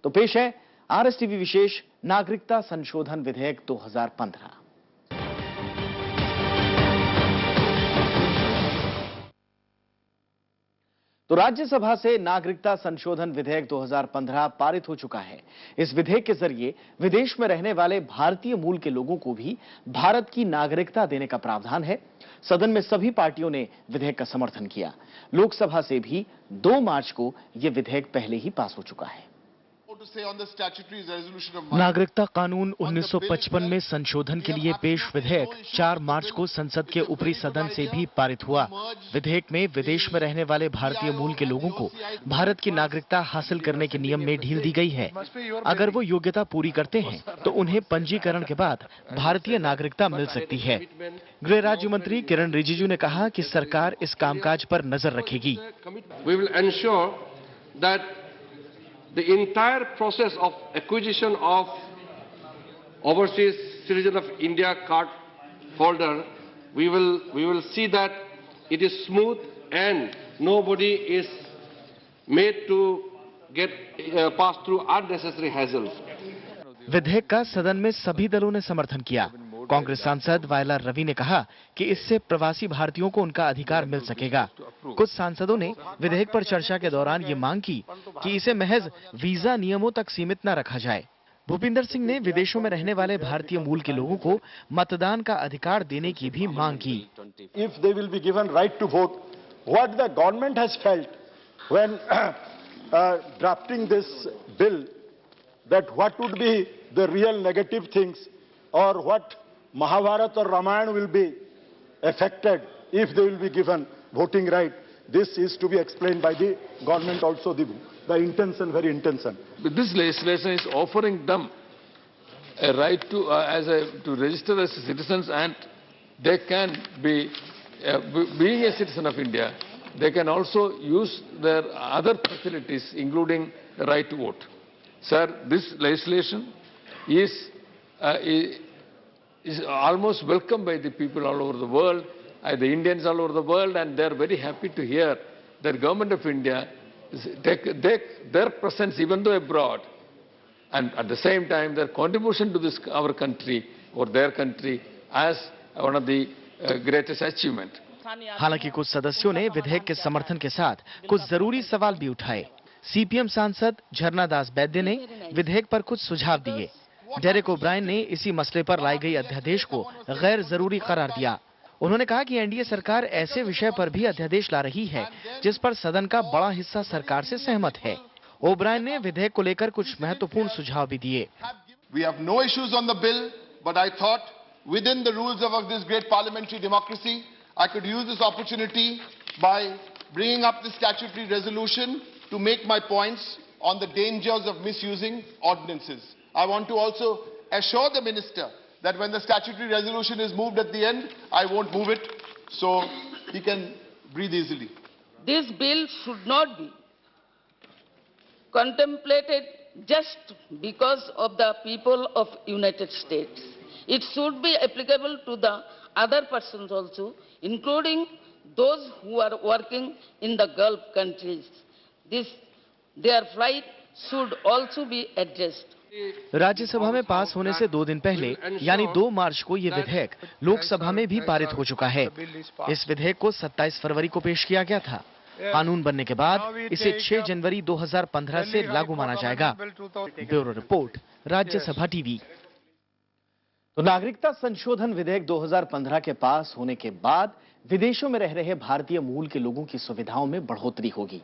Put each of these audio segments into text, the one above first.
तो पेश है आरएसटीवी विशेष नागरिकता संशोधन विधेयक 2015। तो राज्यसभा से नागरिकता संशोधन विधेयक 2015 पारित हो चुका है। इस विधेयक के जरिए विदेश में रहने वाले भारतीय मूल के लोगों को भी भारत की नागरिकता देने का प्रावधान है। सदन में सभी पार्टियों ने विधेयक का समर्थन किया। लोकसभा से भी 2 मार्च को यह विधेयक पहले ही पास हो चुका है। नागरिकता कानून 1955 में संशोधन के लिए पेश विधेयक 4 मार्च को संसद के ऊपरी सदन से भी पारित हुआ। विधेयक में विदेश में रहने वाले भारतीय मूल के लोगों को भारत की नागरिकता हासिल करने के नियम में ढील दी गई है। अगर वो योग्यता पूरी करते हैं तो उन्हें पंजीकरण के बाद भारतीय नागरिकता मिल सकती है। गृह राज्य मंत्री किरण रिजिजू ने कहा कि सरकार इस कामकाज पर नजर रखेगी। The entire process of acquisition of overseas citizen of India card holder, we will see that it is smooth and nobody is made to get pass through unnecessary hassles. विधेयक का सदन में सभी दलों ने समर्थन किया। कांग्रेस सांसद वायला रवि ने कहा कि इससे प्रवासी भारतीयों को उनका अधिकार मिल सकेगा। कुछ सांसदों ने विधेयक पर चर्चा के दौरान ये मांग की कि इसे महज वीजा नियमों तक सीमित न रखा जाए। भूपिंदर सिंह ने विदेशों में रहने वाले भारतीय मूल के लोगों को मतदान का अधिकार देने की भी मांग की। If they will be given right to vote, what the government has felt when drafting this bill, that what would be the real negative things or what Mahabharata or Ramayana will be affected if they will be given voting right. This is to be explained by the government also, the intention, very intention. But this legislation is offering them a right to register as citizens, and they can be, being a citizen of India, they can also use their other facilities, including the right to vote. Sir, this legislation is almost welcomed by the people all over the world, the Indians all over the world, and they are very happy to hear that government of India take their presence even though abroad, and at the same time their contribution to this our country or their country as one of the greatest achievement. हालांकि कुछ सदस्यों ने विधेयक के समर्थन के साथ कुछ जरूरी सवाल भी उठाए। सीपीएम सांसद झरना दास बैद्य ने विधेयक पर कुछ सुझाव दिए। डेरेक ओब्रायन ने इसी मसले पर लाई गई अध्यादेश को गैर जरूरी करार दिया। उन्होंने कहा कि एनडीए सरकार ऐसे विषय पर भी अध्यादेश ला रही है जिस पर सदन का बड़ा हिस्सा सरकार से सहमत है। ओब्रायन ने विधेयक को लेकर कुछ महत्वपूर्ण सुझाव भी दिए। We have no issues on the bill, but I thought within the rules of this great parliamentary democracy, I could use this opportunity by bringing up the statutory resolution to make my points on the dangers of misusing ordinances. I want to also assure the minister that when the statutory resolution is moved at the end, I won't move it, so he can breathe easily. This bill should not be contemplated just because of the people of United States. It should be applicable to the other persons also, including those who are working in the Gulf countries. Their plight should also be addressed. Rajya Sabha में पास होने से 2 दिन पहले यानी 2 मार्च को ये विधेयक लोकसभा में भी पारित हो चुका है। इस विधेयक को 27 फरवरी को पेश किया गया था। कानून बनने के बाद इसे 6 जनवरी 2015 से लागू माना जाएगा। Bureau report, Rajya Sabha TV. तो नागरिकता संशोधन विधेयक 2015 के पास होने के बाद विदेशों में रह रहे भारतीय मूल के लोगों की सुविधाओं में बढ़ोतरी होगी।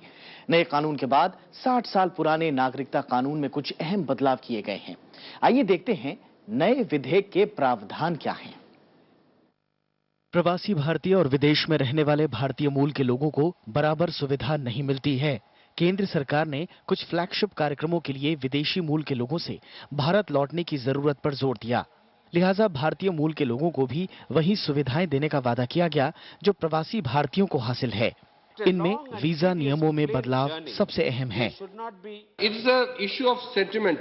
नए कानून के बाद 60 साल पुराने नागरिकता कानून में कुछ अहम बदलाव किए गए हैं। आइए देखते हैं नए विधेयक के प्रावधान क्या हैं। प्रवासी भारतीय और विदेश में रहने वाले भारतीय मूल के लोगों को बराबर सुविधा नहीं मिलती है। केंद्र सरकार ने कुछ फ्लैगशिप कार्यक्रमों के लिए विदेशी मूल के लोगों से भारत लौटने की जरूरत पर जोर दिया। लिहाजा भारतीय मूल के लोगों को भी वही सुविधाएं देने का वादा किया गया जो प्रवासी भारतीयों को हासिल है। इनमें वीजा नियमों में बदलाव सबसे अहम है। It is an issue of sentiment.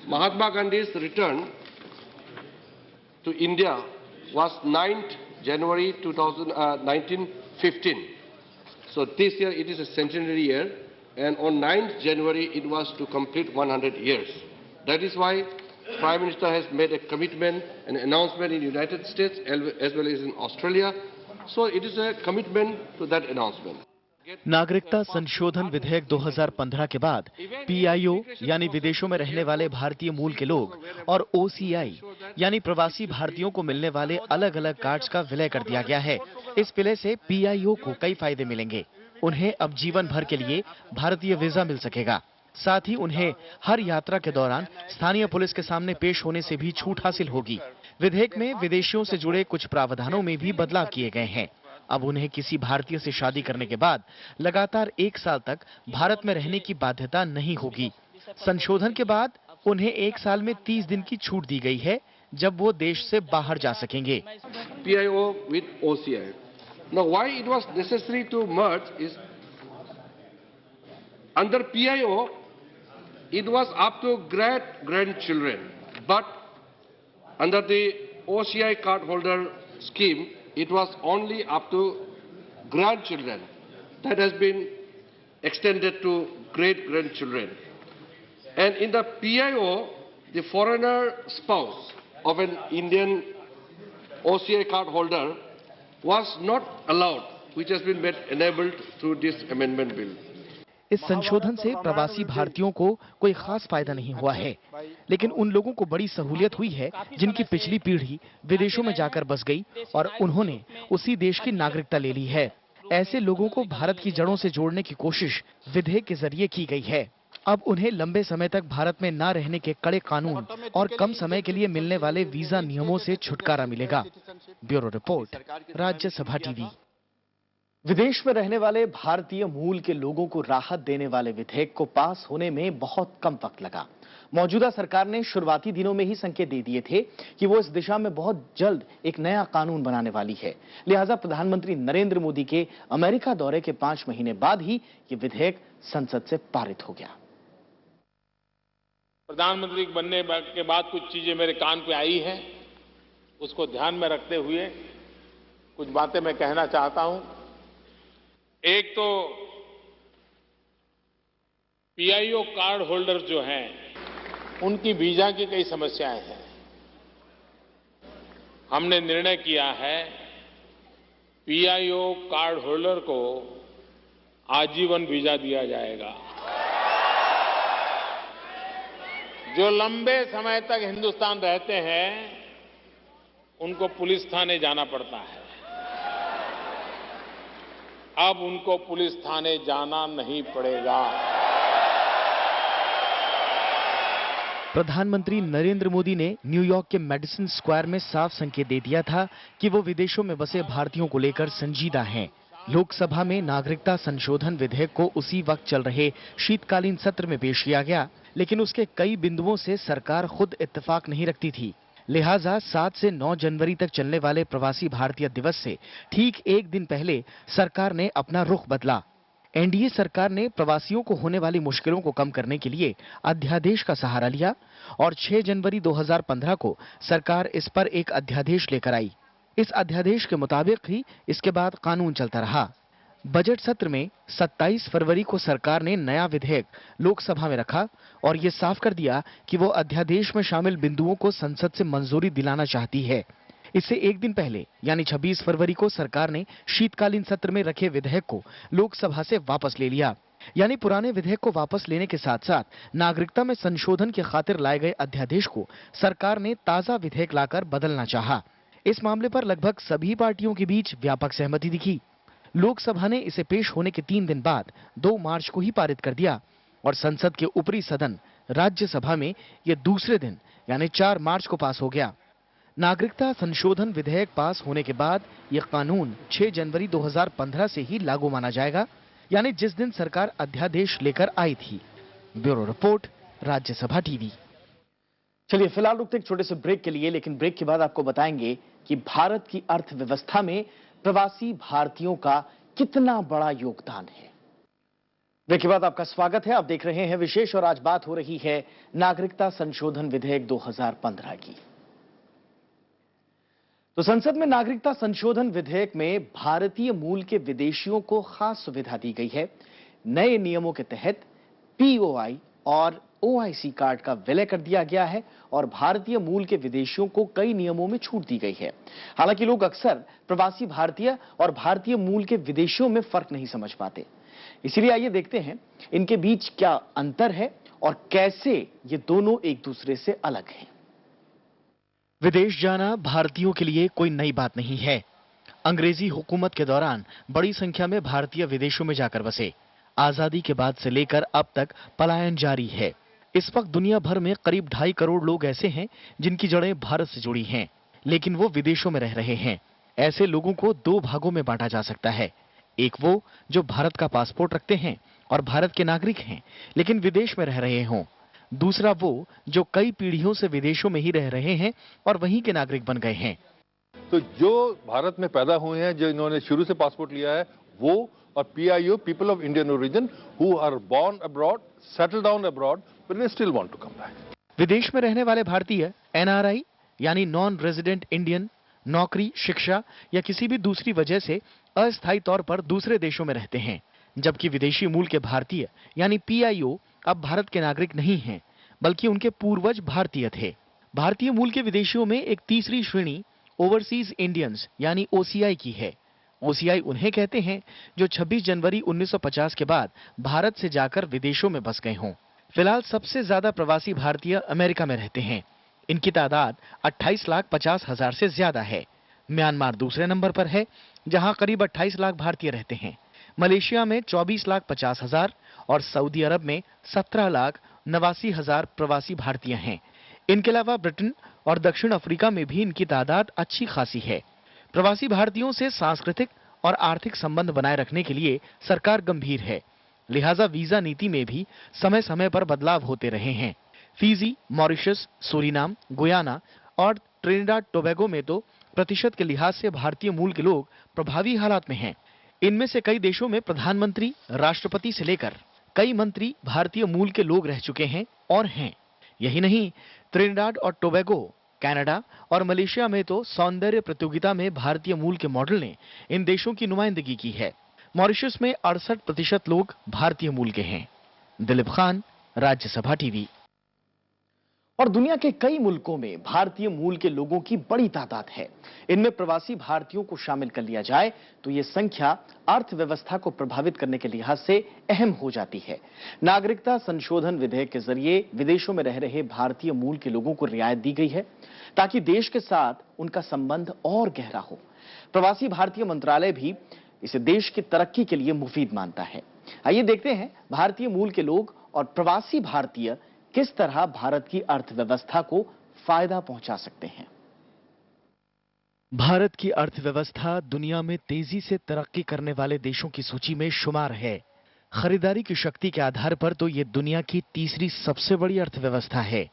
Mahatma Gandhi's return to India was 9th January 1915. So this year it is a centenary year. and on 9th January it was to complete 100 years. That is why Prime Minister has made a commitment, an announcement in the United States as well as in Australia. So it is a commitment to that announcement. नागरिकता संशोधन विधेयक 2015 के बाद PIO यानी विदेशों में रहने वाले भारतीय मूल के लोग और ओसीआई यानी प्रवासी भारतीयों को मिलने वाले अलग अलग कार्ड्स का विलय कर दिया गया है। इस विलय से पीआईओ को कई फायदे मिलेंगे। उन्हें अब जीवन भर के लिए भारतीय वीजा मिल सकेगा। साथ ही उन्हें हर यात्रा के दौरान स्थानीय पुलिस के सामने पेश होने से भी छूट हासिल होगी। विधेयक में विदेशियों से जुड़े कुछ प्रावधानों में भी बदलाव किए गए हैं। अब उन्हें किसी भारतीय से शादी करने के बाद लगातार 1 साल तक भारत में रहने की बाध्यता नहीं होगी। संशोधन के बाद उन्हें 1 साल में 30 दिन की छूट दी गई है, जब वो देश से बाहर जा सकेंगे। PIO with OCI. Now, why it was necessary to merge is under PIO, it was up to grandchildren, but under the OCI cardholder scheme, it was only up to grandchildren. That has been extended to great-grandchildren. And in the PIO, the foreigner spouse of an Indian OCI cardholder was not allowed, which has been made enabled through this amendment bill. इस संशोधन से प्रवासी भारतीयों को कोई खास फायदा नहीं हुआ है, लेकिन उन लोगों को बड़ी सहूलियत हुई है जिनकी पिछली पीढ़ी विदेशों में जाकर बस गई और उन्होंने उसी देश की नागरिकता ले ली है। ऐसे लोगों को भारत की जड़ों से जोड़ने की कोशिश विधेयक के जरिए की गई है। अब उन्हें लंबे समय तक भारत में न रहने के कड़े कानून और कम समय के लिए मिलने वाले वीजा नियमों से छुटकारा मिलेगा। Bureau report, Rajya Sabha TV. विदेश में रहने वाले भारतीय मूल के लोगों को राहत देने वाले विधेयक को पास होने में बहुत कम वक्त लगा। मौजूदा सरकार ने शुरुआती दिनों में ही संकेत दे दिए थे कि वो इस दिशा में बहुत जल्द एक नया कानून बनाने वाली है। लिहाजा प्रधानमंत्री नरेंद्र मोदी के अमेरिका दौरे के 5 महीने बाद ही ये विधेयक संसद से पारित हो गया। प्रधानमंत्री बनने के बाद कुछ चीजें मेरे कान पे आई हैं, उसको ध्यान में रखते हुए कुछ बातें मैं कहना चाहता हूं। एक तो पीआईओ कार्ड होल्डर जो हैं, उनकी वीजा की कई समस्याएं हैं। हमने निर्णय किया है पीआईओ कार्ड होल्डर को आजीवन वीजा दिया जाएगा। जो लंबे समय तक हिंदुस्तान रहते हैं, उनको पुलिस थाने जाना पड़ता है। अब उनको पुलिस थाने जाना नहीं पड़ेगा। प्रधानमंत्री नरेंद्र मोदी ने न्यूयॉर्क के मेडिसन स्क्वायर में साफ संकेत दे दिया था कि वो विदेशों में बसे भारतीयों को लेकर संजीदा हैं। लोकसभा में नागरिकता संशोधन विधेयक को उसी वक्त चल रहे शीतकालीन सत्र में पेश किया गया, लेकिन उसके कई बिंदुओं से सरकार खुद इत्तेफाक नहीं रखती थी। लिहाजा 7 से 9 जनवरी तक चलने वाले प्रवासी भारतीय दिवस से ठीक 1 दिन पहले सरकार ने अपना रुख बदला। एनडीए सरकार ने प्रवासियों को होने वाली मुश्किलों को कम करने के लिए अध्यादेश का सहारा लिया और 6 जनवरी 2015 को सरकार इस पर एक अध्यादेश लेकर आई। इस अध्यादेश के मुताबिक ही इसके बाद कानून चलता रहा। बजट सत्र में 27 फरवरी को सरकार ने नया विधेयक लोकसभा में रखा और ये साफ कर दिया कि वो अध्यादेश में शामिल बिंदुओं को संसद से मंजूरी दिलाना चाहती है। इससे 1 दिन पहले यानी 26 फरवरी को सरकार ने शीतकालीन सत्र में रखे विधेयक को लोकसभा से वापस ले लिया। यानी पुराने विधेयक को वापस लेने के साथ साथ नागरिकता में संशोधन की खातिर लाए गए अध्यादेश को सरकार ने ताजा विधेयक लाकर बदलना चाहा। इस मामले पर लगभग सभी पार्टियों के बीच व्यापक सहमति दिखी। लोकसभा ने इसे पेश होने के 3 दिन बाद 2 मार्च को ही पारित कर दिया और संसद के ऊपरी सदन राज्यसभा में यह दूसरे दिन यानी 4 मार्च को पास हो गया। नागरिकता संशोधन विधेयक पास होने के बाद यह कानून 6 जनवरी 2015 से ही लागू माना जाएगा, यानी जिस दिन सरकार अध्यादेश लेकर आई थी। Bureau report, Rajya Sabha TV. चलिए फिलहाल रुकते एक छोटे से ब्रेक के लिए, लेकिन ब्रेक के बाद आपको बताएंगे कि भारत की अर्थव्यवस्था में प्रवासी भारतीयों का कितना बड़ा योगदान है। ब्रेक के बाद आपका स्वागत है। आप देख रहे हैं विशेष और आज बात हो रही है नागरिकता संशोधन विधेयक 2015 की। तो संसद में नागरिकता संशोधन विधेयक में भारतीय मूल के विदेशियों को खास सुविधा दी गई है। नए नियमों के तहत पीओआई और ओआईसी कार्ड का विलय कर दिया गया है और भारतीय मूल के विदेशियों को कई नियमों में छूट दी गई है। हालांकि लोग अक्सर प्रवासी भारतीय और भारतीय मूल के विदेशियों में फर्क नहीं समझ पाते। इसीलिए आइए देखते हैं इनके बीच क्या अंतर है और कैसे ये दोनों एक दूसरे से अलग हैं। विदेश जाना भारतीयों के लिए कोई नई बात नहीं है। अंग्रेजी हुकूमत के दौरान बड़ी संख्या में भारतीय विदेशों में जाकर बसे। आजादी के बाद से लेकर अब तक पलायन जारी है। इस वक्त दुनिया भर में करीब 2.5 करोड़ लोग ऐसे हैं जिनकी जड़ें भारत से जुड़ी हैं, लेकिन वो विदेशों में रह रहे हैं। ऐसे लोगों को 2 भागों में बांटा जा सकता है। एक वो जो भारत का पासपोर्ट रखते हैं और भारत के नागरिक हैं लेकिन विदेश में रह रहे हों। दूसरा वो जो कई पीढ़ियों से विदेशों में ही रह रहे हैं और वहीं के नागरिक बन गए हैं। तो जो भारत में पैदा हुए हैं, जो इन्होंने शुरू से पासपोर्ट लिया है, वो और PIO, people of Indian origin, who are born abroad, settle down abroad, but they still want to come back. विदेश में रहने वाले भारतीय एनआरआई यानी नॉन रेजिडेंट इंडियन नौकरी, शिक्षा या किसी भी दूसरी वजह से अस्थायी तौर पर दूसरे देशों में रहते हैं, जबकि विदेशी मूल के भारतीय यानी पीआईओ अब भारत के नागरिक नहीं हैं, बल्कि उनके पूर्वज भारतीय थे। भारतीय मूल के विदेशियों में एक तीसरी श्रेणी ओवरसीज इंडियंस यानी ओसीआई की है। ओसीआई उन्हें कहते हैं जो 26 जनवरी 1950 के बाद भारत से जाकर विदेशों में बस गए हों। फिलहाल सबसे ज्यादा प्रवासी भारतीय अमेरिका में रहते हैं। इनकी तादाद 28,50,000 से ज्यादा है। म्यांमार दूसरे नंबर पर है, जहां करीब 28 लाख भारतीय रहते हैं। मलेशिया में 24,50,000 और सऊदी अरब में 17,89,000 प्रवासी भारतीय हैं। इनके अलावा ब्रिटेन और दक्षिण अफ्रीका में भी इनकी तादाद अच्छी खासी है। प्रवासी भारतीयों से सांस्कृतिक और आर्थिक संबंध बनाए रखने के लिए सरकार गंभीर है, लिहाजा वीजा नीति में भी समय समय पर बदलाव होते रहे हैं। फिजी, मॉरिशस, सूरीनाम, गुयाना और ट्रिनिडाड टोबैगो में तो प्रतिशत के लिहाज से भारतीय मूल के लोग प्रभावी हालात में हैं। इनमें से कई देशों में प्रधानमंत्री, राष्ट्रपति से लेकर कई मंत्री भारतीय मूल के लोग रह चुके हैं और हैं। यही नहीं, ट्रिनिडाड और टोबैगो, कनाडा और मलेशिया में तो सौंदर्य प्रतियोगिता में भारतीय मूल के मॉडल ने इन देशों की नुमाइंदगी की है। मॉरिशस में 68% लोग भारतीय मूल के हैं। दिलीप खान, राज्यसभा टीवी। और दुनिया के कई मुल्कों में भारतीय मूल के लोगों की बड़ी तादाद है। इनमें प्रवासी भारतीयों को शामिल कर लिया जाए तो ये संख्या अर्थव्यवस्था को प्रभावित करने के लिहाज से अहम हो जाती है। नागरिकता संशोधन विधेयक के जरिए विदेशों में रह रहे भारतीय मूल के लोगों को रियायत दी गई है ताकि देश के साथ उनका संबंध और गहरा हो। प्रवासी भारतीय मंत्रालय भी इसे देश की तरक्की के लिए मुफीद मानता है। आइए देखते हैं भारतीय मूल के लोग और प्रवासी भारतीय किस तरह भारत की अर्थव्यवस्था को फायदा पहुंचा सकते हैं। भारत की अर्थव्यवस्था दुनिया में तेजी से तरक्की करने वाले देशों की सूची में शुमार है। खरीदारी की शक्ति के आधार पर तो ये दुनिया की तीसरी सबसे बड़ी अर्थव्यवस्था है,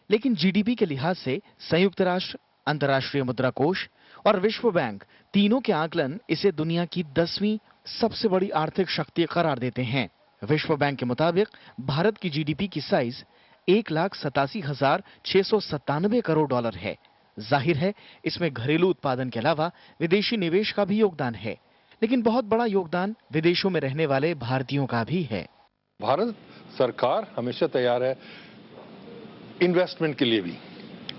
लेकिन जीडीपी के लिहाज से संयुक्त राष्ट्र, अंतर्राष्ट्रीय मुद्रा कोष और विश्व बैंक तीनों के आकलन इसे दुनिया की 10वीं सबसे बड़ी आर्थिक शक्ति करार देते हैं। विश्व बैंक के मुताबिक भारत की जीडीपी की साइज 1,87,697 करोड़ डॉलर है। जाहिर है इसमें घरेलू उत्पादन के अलावा विदेशी निवेश का भी योगदान है, लेकिन बहुत बड़ा योगदान विदेशों में रहने वाले भारतीयों का भी है। भारत सरकार हमेशा तैयार है इन्वेस्टमेंट के लिए भी।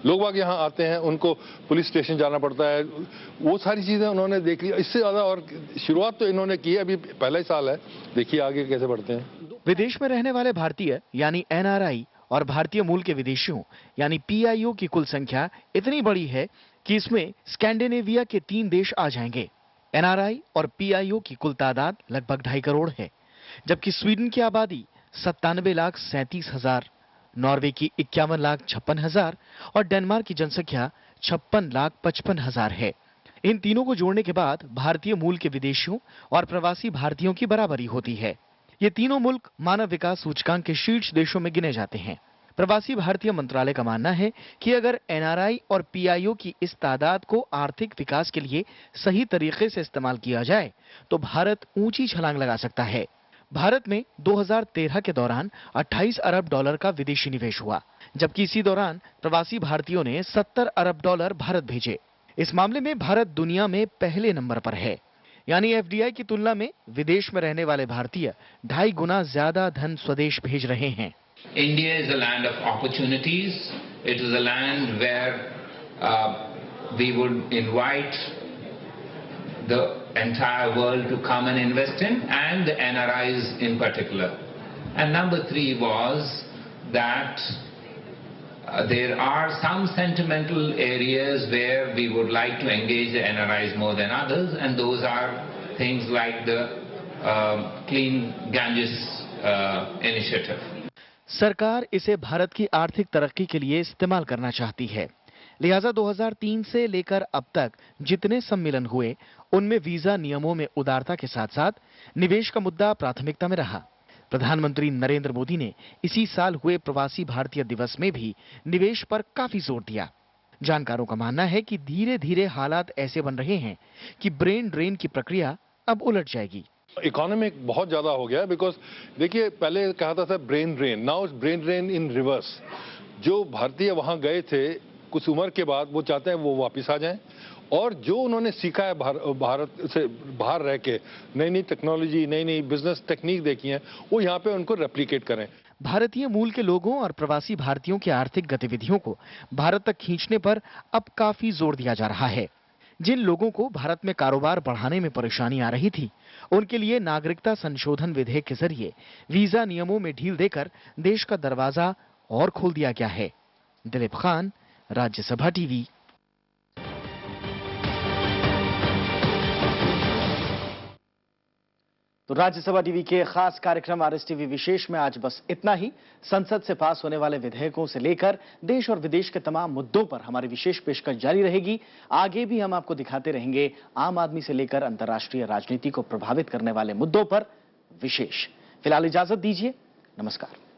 लोग बाग यहाँ आते हैं, उनको पुलिस स्टेशन जाना पड़ता है, वो सारी चीजें उन्होंने देख ली। इससे ज्यादा और शुरुआत तो इन्होंने की है, अभी पहला ही साल है, देखिए आगे कैसे बढ़ते हैं। विदेश में रहने वाले भारतीय यानी एनआरआई और भारतीय मूल के विदेशियों यानी पीआईओ की कुल संख्या इतनी बड़ी है कि इसमें स्कैंडिनेविया के 3 देश आ जाएंगे। एनआरआई और पीआईओ की कुल तादाद लगभग 2.5 करोड़ है, जबकि स्वीडन की आबादी 97,37,000, नॉर्वे की 51,56,000 और डेनमार्क की जनसंख्या 56,55,000 है। इन तीनों को जोड़ने के बाद भारतीय मूल के विदेशियों और प्रवासी भारतीयों की बराबरी होती है। ये तीनों मुल्क मानव विकास सूचकांक के शीर्ष देशों में गिने जाते हैं। प्रवासी भारतीय मंत्रालय का मानना है कि अगर एनआरआई और पीआईओ की इस तादाद को आर्थिक विकास के लिए सही तरीके से इस्तेमाल किया जाए तो भारत ऊंची छलांग लगा सकता है। भारत में 2013 के दौरान 28 अरब डॉलर का विदेशी निवेश हुआ, जबकि इसी दौरान प्रवासी भारतीयों ने 70 अरब डॉलर भारत भेजे। इस मामले में भारत दुनिया में पहले नंबर पर है। यानी एफडीआई की तुलना में विदेश में रहने वाले भारतीय 2.5 गुना ज्यादा धन स्वदेश भेज रहे हैं। India is a land of opportunities. It is a land where we would invite the entire world to come and invest in, and the NRIs in particular. And number 3 was that there are some sentimental areas where we would like to engage the NRIs more than others, and those are things like the Clean Ganges initiative. सरकार इसे भारत की आर्थिक तरक्की के लिए इस्तेमाल करना चाहती है। लिहाजा 2003 से लेकर अब तक जितने सम्मेलन हुए, उनमें वीजा नियमों में उदारता के साथ साथ निवेश का मुद्दा प्राथमिकता में रहा। प्रधानमंत्री नरेंद्र मोदी ने इसी साल हुए प्रवासी भारतीय दिवस में भी निवेश पर काफी जोर दिया। जानकारों का मानना है कि धीरे धीरे हालात ऐसे बन रहे हैं कि ब्रेन ड्रेन की प्रक्रिया अब उलट जाएगी। इकोनॉमिक बहुत ज्यादा हो गया है, बिकॉज देखिए पहले कहा था brain drain, now brain drain in reverse. जो भारतीय वहां गए थे कुछ उम्र के बाद वो चाहते हैं वो वापस आ जाएं, और जो उन्होंने सीखा है भारत से बाहर रह के, नई नई टेक्नोलॉजी, नई नई बिजनेस टेक्निक देखी है, वो यहाँ पे उनको रेप्लिकेट करें। भारतीय मूल के लोगों और प्रवासी भारतीयों की आर्थिक गतिविधियों को भारत तक खींचने पर अब काफी जोर दिया जा रहा है। जिन लोगों को भारत में कारोबार बढ़ाने में परेशानी आ रही थी, उनके लिए नागरिकता संशोधन विधेयक के जरिए वीजा नियमों में ढील देकर देश का दरवाजा और खोल दिया गया है। दिलीप खान, राज्यसभा टीवी। तो राज्यसभा टीवी के खास कार्यक्रम आरएसटीवी विशेष में आज बस इतना ही। संसद से पास होने वाले विधेयकों से लेकर देश और विदेश के तमाम मुद्दों पर हमारी विशेष पेशकश जारी रहेगी। आगे भी हम आपको दिखाते रहेंगे आम आदमी से लेकर अंतर्राष्ट्रीय राजनीति को प्रभावित करने वाले मुद्दों पर विशेष। फिलहाल इजाजत दीजिए, नमस्कार।